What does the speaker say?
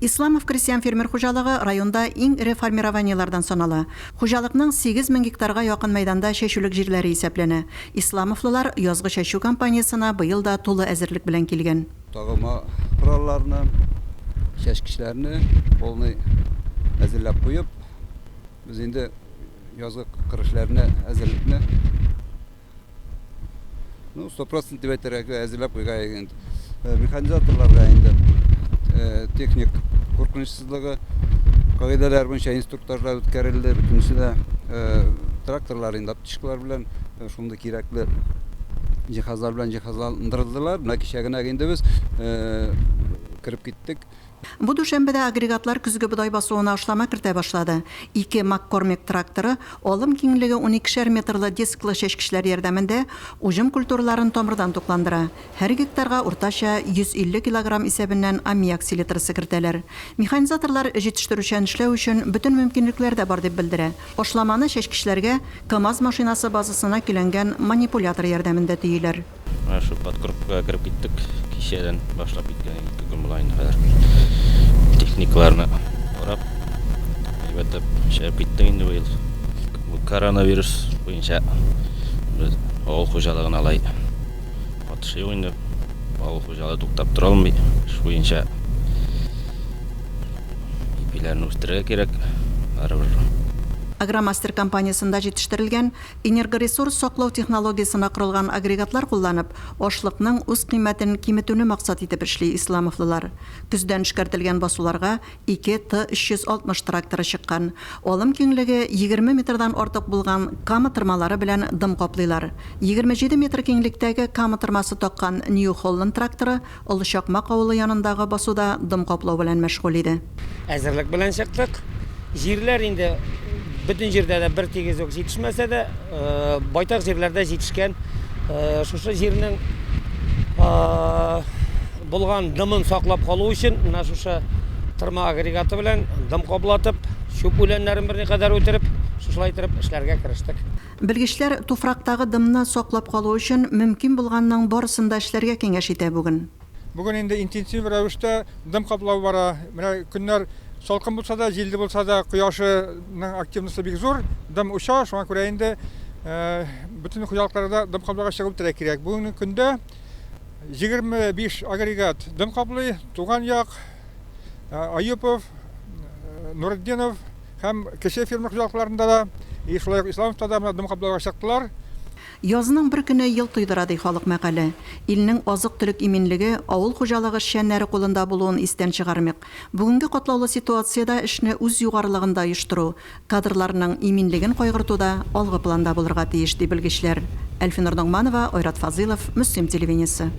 Исламов крестьян фермер хуҗалыгы районда иң ире формированиелардан санала. Хуҗалыкның 8 мең гектарга якын мәйданда чәчүлек җирләре исәпләнә. Исламовлылар язгы чәчү кампаниясына быел да тулы әзерлек белән килгән. Тагыма коралларны, чәчкечләрне полный әзерләп куеп, без инде язгы кырышларына әзерлекне 100% дип әйтергә әзерләп куйган. Механизаторларга инде техник куркынычсызлыгы кагыйдәләр буенча инструктажлар үткәрелде. Бүтүнесе дә тракторлар инде аптышкалар белән шундый кирәкле җиһазлар белән җиһазландырылдылар. Менә кичә генә инде без кирип киттек. Бу дүшәмбедә агрегатлар көзге бодай басуына ашлама кертә башлады. 2 Маккормик тракторы алым киңлеге 12 метрлы дисклы чәчкечләр ярдәмендә уҗым культураларын тамырдан тукландыра. Һәр гектарга уртача 150 килограмм исәбеннән аммиак селитры кертәләр. Механизаторлар җитештерүчән эшләү өчен бөтен мөмкинлекләр дә бар дип белдерә. Ашламаны чәчкечләргә КАМАЗ машинасы базасына киләнгән манипулятор ярдәмендә төйләр. Шу подкорпка кирип киттек. Кичәдән башлап киткән 2 көн булган хәзер. Техникаларны орап, әйбәтләп эшләп киттек инде быел. Коронавирус буенча без авыл хуҗалыгын алай. Атышы юк инде. Авыл хуҗалыгы туктап тора алмый. Шу буенча ипиләрне үстерергә кирәк. Барыбер. Агромастер компаниясында җитештерелгән энергоресурс саклау технологиясына корылган агрегатлар кулланып, ашлыкның үз кыйммәтен киметүне максат итеп эшли исламовлылар. Көздән эшкәртелгән басуларга 2 Т360 тракторы чыккан. Алым киңлеге 20 метрдан артык булган кама тырмалары белән дым каплыйлар. 27 метр киңлектәге кама тырмасы таккан New Holland тракторы Олычакмак авылы янындагы басуда дым каплау белән мәшгуль иде. Әзерлек белән чыктык. Җирләр инде Bütün җирдә дә бер тигез үк җитешмәсә дә, байтак җирләрдә җитешкән. Шушы җирнең булган дымын саклап калу өчен, менә шушы тырма агрегаты белән дым каплатып, шуп үләннәрен берникадәр үтереп, шушылай итеп эшләргә керештек. Белгечләр туфрактагы дымны саклап калу өчен мөмкин булганның барысын да эшләргә киңәш итә бүген. Бүген инде интенсив рәвештә дым каплау бара. Менә көннәр салкын булса да, җилде булса да, кояшның активності бик зур, дым уша, шуңа күрә инде bütün хуҗалыкларда дым каплауга чыгып тора кирәк. Бүгенге көндә 25 агрегат дым каплый, Туган як, Аюпов, Нурдинов һәм кече фермер хуҗалыкларында да, шулай Исламовта да дым каплауга чыктылар. Язның бер көне ел туйдыра ди халык мәкале. Илнең азык-төлек иминлеге авыл хуҗалыгы эшчәннәре кулында булуын истән чыгармыйк. Бүгенге катлаулы ситуациядә эшне үз югарылыгында оештыру, кадрларның иминлеген кайгыртуда алгы планда булырга тиеш ди белгечләр. Әлфинур Ногманова, Ойрат Фазылов, Мөслим телевидениесе.